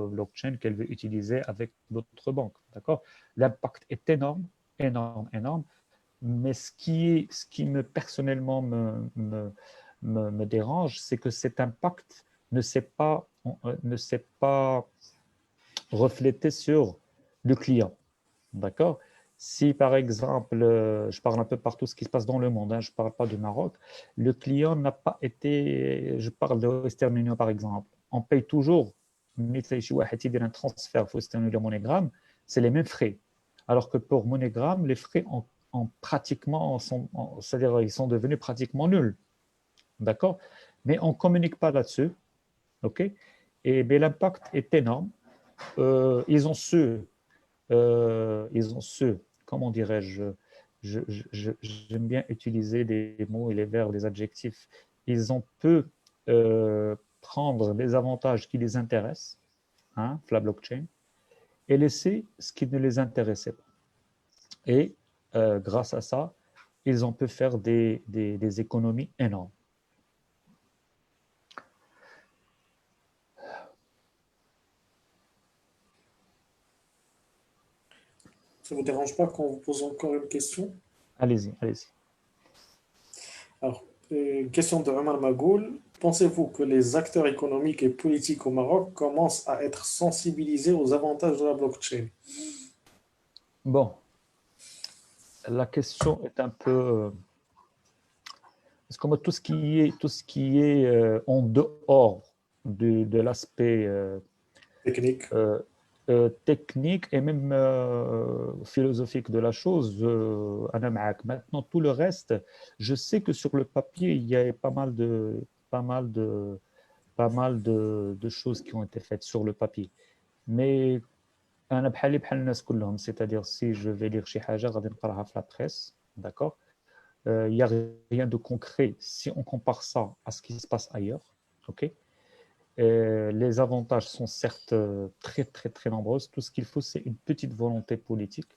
[SPEAKER 3] blockchain qu'elle veut utiliser avec d'autres banques. D'accord? L'impact est énorme. énorme, énorme. Mais ce qui me personnellement me dérange, c'est que cet impact ne s'est pas reflété sur le client. D'accord? Si par exemple, je parle un peu partout ce qui se passe dans le monde, hein, je ne parle pas du Maroc, le client n'a pas été, je parle de Western Union par exemple, on paye toujours, un transfert Western Union MoneyGram, c'est les mêmes frais. Alors que pour MoneyGram, les frais pratiquement, c'est-à-dire ils sont devenus pratiquement nuls. D'accord? Mais on ne communique pas là-dessus. OK? Et ben, l'impact est énorme. Ils ont su, comment dirais-je, j'aime bien utiliser des mots et les verbes, les adjectifs. Ils ont pu prendre les avantages qui les intéressent, hein, la blockchain, et laisser ce qui ne les intéressait pas. Et grâce à ça, ils ont pu faire des économies énormes.
[SPEAKER 1] Ça ne vous dérange pas qu'on vous pose encore une question?
[SPEAKER 3] Allez-y, allez-y.
[SPEAKER 1] Alors, une question de Omar Magoul. Pensez-vous que les acteurs économiques et politiques au Maroc commencent à être sensibilisés aux avantages de la blockchain?
[SPEAKER 3] Bon, la question est un peu... Parce que moi, tout ce qui est en dehors de l'aspect
[SPEAKER 1] Technique.
[SPEAKER 3] technique et même philosophique de la chose, maintenant, tout le reste, je sais que sur le papier, il y a pas mal de, de choses qui ont été faites sur le papier. Mais c'est-à-dire si je vais lire شي حاجة غادي نقراها في la presse, d'accord, il n'y a rien de concret si on compare ça à ce qui se passe ailleurs. Ok. Les avantages sont certes très, très, très nombreux. Tout ce qu'il faut, c'est une petite volonté politique.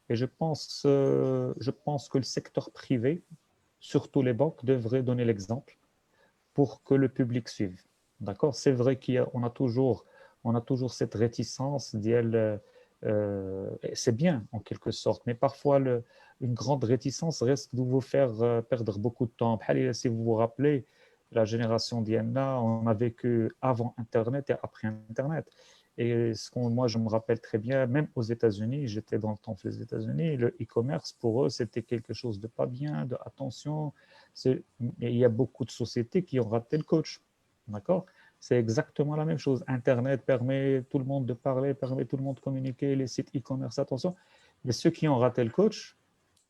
[SPEAKER 3] Et je pense que le secteur privé, surtout les banques, devraient donner l'exemple pour que le public suive. D'accord? C'est vrai qu'on a toujours cette réticence c'est bien en quelque sorte, mais parfois une grande réticence risque de vous faire perdre beaucoup de temps. Si vous vous rappelez, la génération d'Ienna, on a vécu avant Internet et après Internet. Et moi, je me rappelle très bien, même aux États-Unis, j'étais dans le temps des États-Unis, le e-commerce, pour eux, c'était quelque chose de pas bien, de attention. Il y a beaucoup de sociétés qui ont raté le coach. D'accord? C'est exactement la même chose. Internet permet tout le monde de parler, permet tout le monde de communiquer, les sites e-commerce, attention. Mais ceux qui ont raté le coach,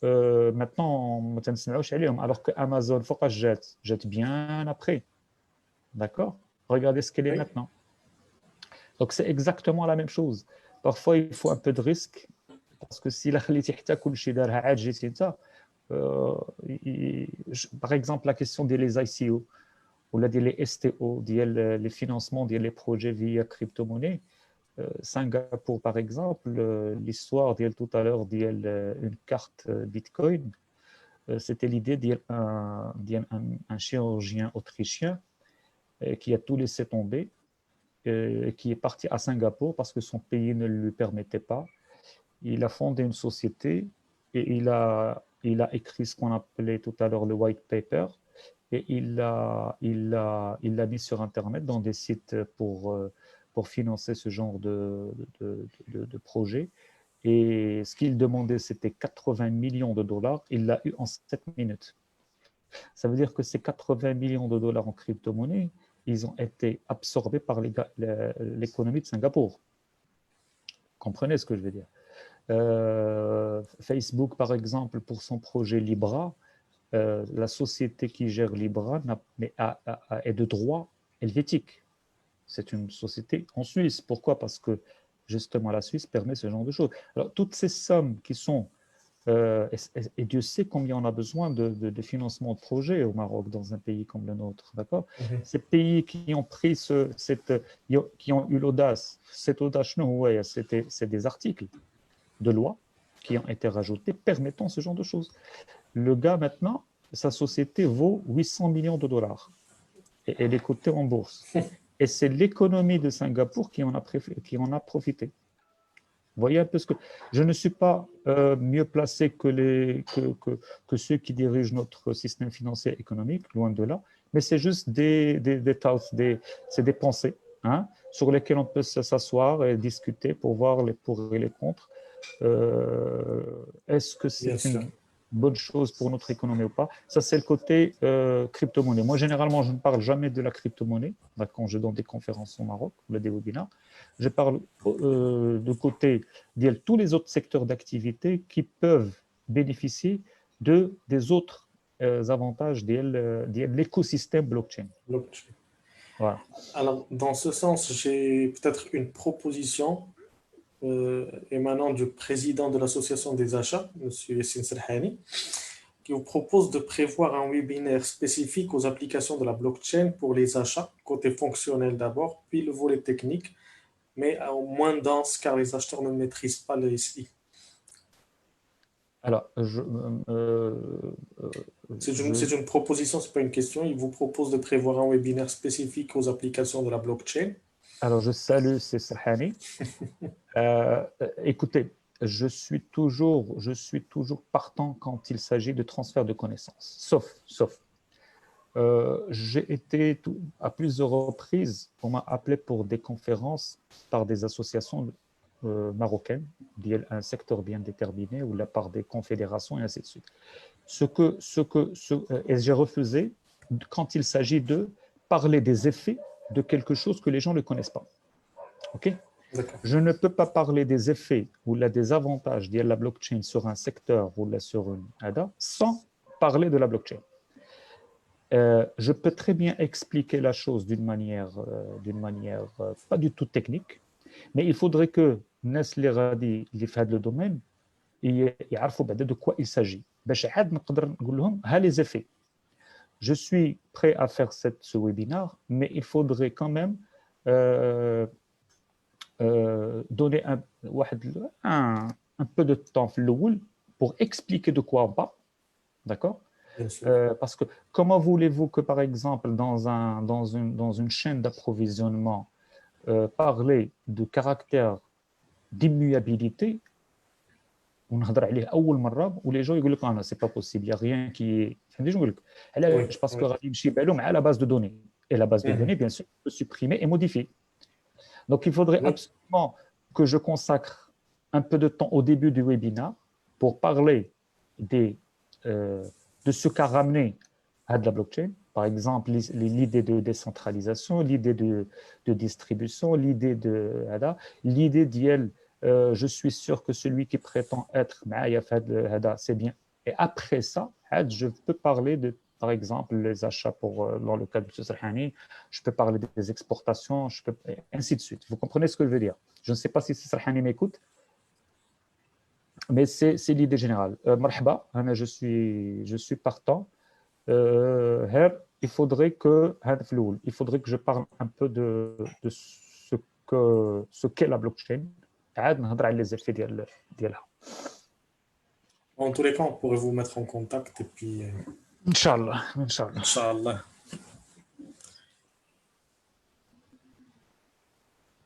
[SPEAKER 3] maintenant, alors que Amazon, faut pas jette bien après. D'accord? Regardez ce qu'elle est maintenant. Donc, c'est exactement la même chose. Parfois, il faut un peu de risque, parce que si la par exemple, la question des ICO, ou les STO, les financements, les projets via crypto-monnaie. Singapour, par exemple, l'histoire tout à l'heure d'une carte Bitcoin, c'était l'idée d'un chirurgien autrichien qui a tout laissé tomber, qui est parti à Singapour parce que son pays ne le permettait pas. Il a fondé une société et il a écrit ce qu'on appelait tout à l'heure le white paper, et il l'a mis sur Internet dans des sites pour financer ce genre de projet. Et ce qu'il demandait, c'était 80 millions de dollars. Il l'a eu en 7 minutes. Ça veut dire que ces 80 millions de dollars en crypto-monnaie, ils ont été absorbés par l'économie de Singapour. Comprenez ce que je veux dire? Facebook, par exemple, pour son projet Libra, la société qui gère Libra est de droit helvétique. C'est une société en Suisse. Pourquoi? Parce que justement la Suisse permet ce genre de choses. Alors toutes ces sommes qui sont, et Dieu sait combien on a besoin de financement de projets au Maroc, dans un pays comme le nôtre, d'accord? Ces pays qui ont pris qui ont eu l'audace, cette audace, c'est des articles de loi qui ont été rajoutés permettant ce genre de choses. Le gars, maintenant, sa société vaut 800 millions de dollars. Et elle est cotée en bourse. Et c'est l'économie de Singapour qui en a profité. Vous voyez un peu ce que... Je ne suis pas mieux placé que ceux qui dirigent notre système financier économique, loin de là, mais c'est juste c'est des pensées, hein, sur lesquelles on peut s'asseoir et discuter pour voir les pour et les contre. Est-ce que
[SPEAKER 1] Bien
[SPEAKER 3] c'est
[SPEAKER 1] sûr.
[SPEAKER 3] une bonne chose pour notre économie ou pas? Ça, c'est le côté crypto-monnaie. Moi, généralement, je ne parle jamais de la crypto-monnaie quand je donne des conférences au Maroc ou des webinaires. Je parle du côté de tous les autres secteurs d'activité qui peuvent bénéficier des autres avantages de l'écosystème blockchain.
[SPEAKER 1] Blockchain.
[SPEAKER 3] Voilà.
[SPEAKER 1] Alors, dans ce sens, j'ai peut-être une proposition émanant du président de l'association des achats, M. Yassine Serhani, qui vous propose de prévoir un webinaire spécifique aux applications de la blockchain pour les achats, côté fonctionnel d'abord, puis le volet technique, mais moins dense car les acheteurs ne maîtrisent pas le SI.
[SPEAKER 3] Alors,
[SPEAKER 1] C'est une proposition, ce n'est pas une question. Il vous propose de prévoir un webinaire spécifique aux applications de la blockchain.
[SPEAKER 3] alors, je salue Serhani. Écoutez, je suis toujours partant quand il s'agit de transfert de connaissances, sauf. J'ai été à plusieurs reprises, on m'a appelé pour des conférences par des associations marocaines, un secteur bien déterminé, ou la part des confédérations, et ainsi de suite. Et j'ai refusé quand il s'agit de parler des effets de quelque chose que les gens ne connaissent pas. OK ? Je ne peux pas parler des effets ou des avantages de la blockchain sur un secteur ou sur une ADA sans parler de la blockchain. Je peux très bien expliquer la chose d'une manière pas du tout technique, mais il faudrait que Nestlé Radi, qui fait le domaine, يعرفوا de quoi il s'agit. باش عاد نقدر نقول لهم ها les effets. Je suis prêt à faire ce webinaire, mais il faudrait quand même donner un peu de temps pour expliquer de quoi on parle, d'accord? Parce que comment voulez-vous que, par exemple, dans une chaîne d'approvisionnement, parler de caractère d'immuabilité, on a عليه أول مرة où les gens يقول لك c'est pas possible, il n'y a rien qui est... Je pense que غادي يمشي بالهم à la base de données. Et la base de données, bien sûr, peut supprimer et modifier. Donc, il faudrait absolument que je consacre un peu de temps au début du webinaire pour parler de ce qu'a ramené à de la blockchain. Par exemple, l'idée de décentralisation, l'idée de distribution, l'idée d'IEL. Je suis sûr que celui qui prétend être c'est bien. Et après ça, je peux parler de, par exemple, les achats dans le cas de M. Serhani, je peux parler des exportations, et ainsi de suite. Vous comprenez ce que je veux dire? Je ne sais pas si M. Serhani m'écoute, mais c'est l'idée générale. Marhaba, je suis partant. Il faudrait que je parle un peu de ce qu'est la blockchain. Les effets ديالها.
[SPEAKER 1] En tous les cas, on pourrait vous mettre en contact et puis...
[SPEAKER 3] Inch'Allah.
[SPEAKER 1] Inch'Allah.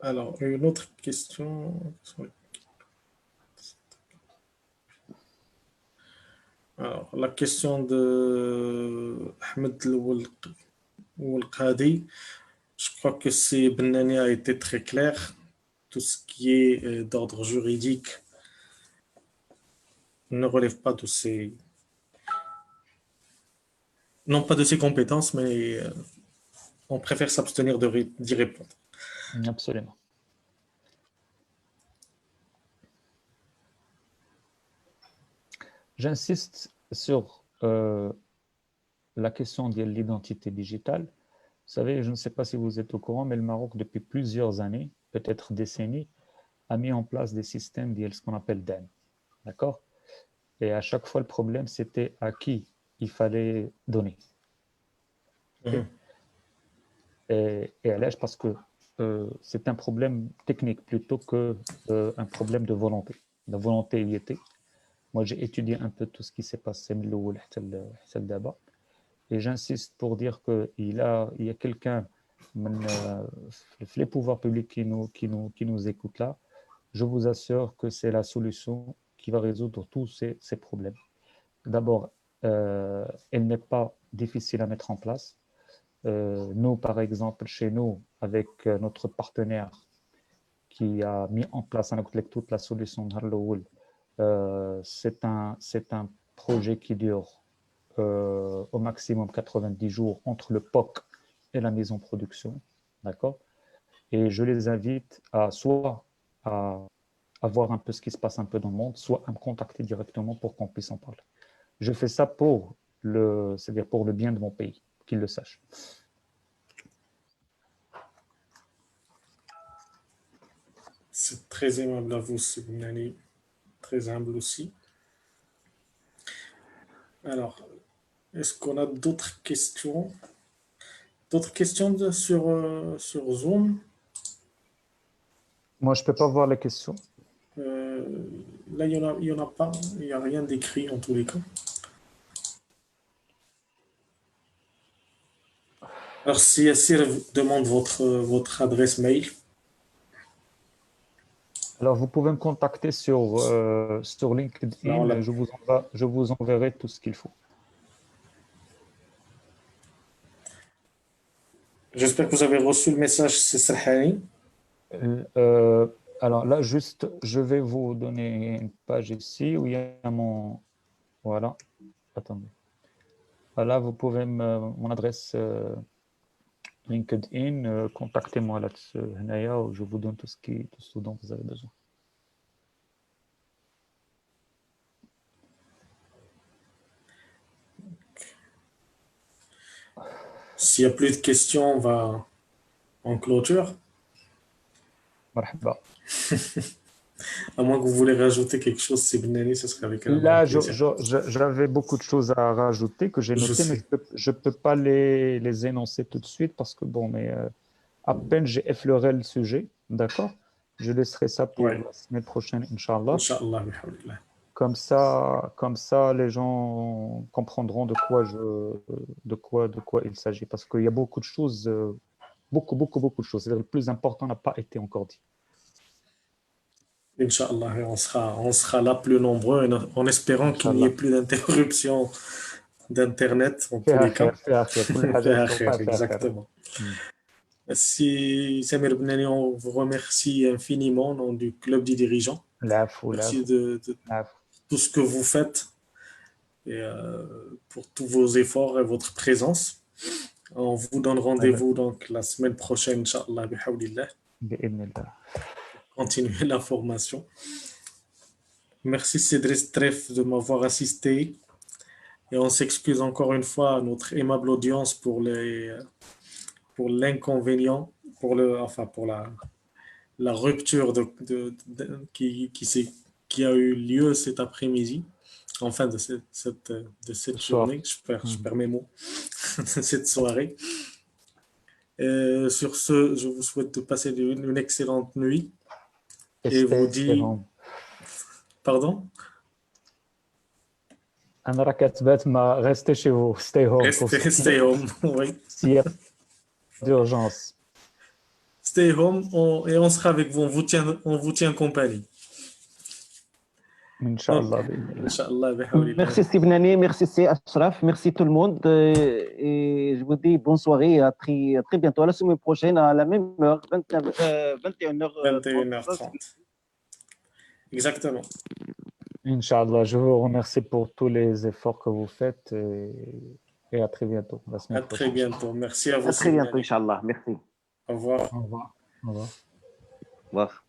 [SPEAKER 1] Alors, une autre question. Alors, la question de Ahmed Ouelqadi, je crois que c'est Benani a été très clair. Tout ce qui est d'ordre juridique ne relève pas de ses... Non pas de ses compétences, mais on préfère s'abstenir d'y répondre.
[SPEAKER 3] Absolument. J'insiste sur la question de l'identité digitale. Vous savez, je ne sais pas si vous êtes au courant, mais le Maroc, depuis plusieurs années, peut-être décennies, a mis en place des systèmes de ce qu'on appelle DEN. D'accord? Et à chaque fois, le problème, c'était à qui il fallait donner. Okay? Et à l'âge, parce que c'est un problème technique plutôt qu'un problème de volonté. La volonté y était. Moi, j'ai étudié un peu tout ce qui s'est passé d'abord. Et j'insiste pour dire qu'il y a quelqu'un, les pouvoirs publics qui nous écoutent là, je vous assure que c'est la solution qui va résoudre tous ces problèmes. D'abord, elle n'est pas difficile à mettre en place. Nous, par exemple, chez nous, avec notre partenaire qui a mis en place toute la solution Harlowool, c'est un projet qui dure au maximum 90 jours entre le POC et la mise en production. D'accord? Et je les invite soit à voir un peu ce qui se passe un peu dans le monde, soit à me contacter directement pour qu'on puisse en parler. Je fais ça c'est-à-dire pour le bien de mon pays, qu'ils le sachent.
[SPEAKER 1] C'est très aimable à vous, Sibnani. Très humble aussi. Alors, est-ce qu'on a d'autres questions? D'autres questions sur Zoom?
[SPEAKER 3] Moi, je ne peux pas voir les questions.
[SPEAKER 1] Là, il y en a pas. Il n'y a rien d'écrit en tous les cas. Alors, si Yassir demande votre adresse mail.
[SPEAKER 3] Alors, vous pouvez me contacter sur LinkedIn.
[SPEAKER 1] Alors,
[SPEAKER 3] Je vous enverrai tout ce qu'il faut.
[SPEAKER 1] J'espère que vous avez reçu le message, c'est Serhani.
[SPEAKER 3] Alors là, juste, je vais vous donner une page ici où il y a mon... Voilà. Attendez. Voilà, vous pouvez mon adresse LinkedIn, contactez-moi là-dessus. Je vous donne tout ce dont vous avez besoin.
[SPEAKER 1] S'il n'y a plus de questions, on va en clôture.
[SPEAKER 3] Marhaba.
[SPEAKER 1] À moins que vous voulez rajouter quelque chose, Sibnani, ce serait avec un
[SPEAKER 3] Là,
[SPEAKER 1] plaisir.
[SPEAKER 3] j'avais beaucoup de choses à rajouter que j'ai notées, mais je ne peux pas les énoncer tout de suite parce que, bon, mais à peine j'ai effleuré le sujet, d'accord? Je laisserai ça pour la semaine prochaine, Inch'Allah.
[SPEAKER 1] Inch'Allah, bihamdillah.
[SPEAKER 3] Comme ça, les gens comprendront de quoi il s'agit. Parce qu'il y a beaucoup de choses, beaucoup de choses. C'est-à-dire le plus important n'a pas été encore dit.
[SPEAKER 1] Inch'Allah, on sera là plus nombreux en espérant qu'il n'y ait plus d'interruption d'Internet en tous les cas. Exactement. Si Samir Benani, on vous remercie infiniment au nom du club des dirigeants. Merci de tout ce que vous faites et pour tous vos efforts et votre présence. On vous donne rendez-vous donc la semaine prochaine, Inch'Allah, bihawlillah. Continuer la formation. Merci Cédric Treff de m'avoir assisté et on s'excuse encore une fois à notre aimable audience pour l'inconvénient, pour la rupture qui a eu lieu cet après-midi, enfin de cette journée, je perds mes mots, de cette soirée. Sur ce, je vous souhaite de passer une excellente nuit et vous dis... Pardon?
[SPEAKER 3] Restez chez vous, stay home.
[SPEAKER 1] Stay home, oui.
[SPEAKER 3] S'il y a d'urgence.
[SPEAKER 1] Stay home et on sera avec vous, on vous tient compagnie.
[SPEAKER 3] Inch'Allah.
[SPEAKER 2] Merci Sibnani, merci Ashraf, merci tout le monde. Et je vous dis bonne soirée et à très bientôt. À la semaine prochaine, à la même heure,
[SPEAKER 1] 21h30. Exactement.
[SPEAKER 3] Inch'Allah, je vous remercie pour tous les efforts que vous faites et à très bientôt.
[SPEAKER 1] À très bientôt. Merci à vous.
[SPEAKER 2] À très bientôt, Inch'Allah. Merci.
[SPEAKER 1] Au revoir.
[SPEAKER 3] Au revoir. Au revoir.
[SPEAKER 2] Au revoir.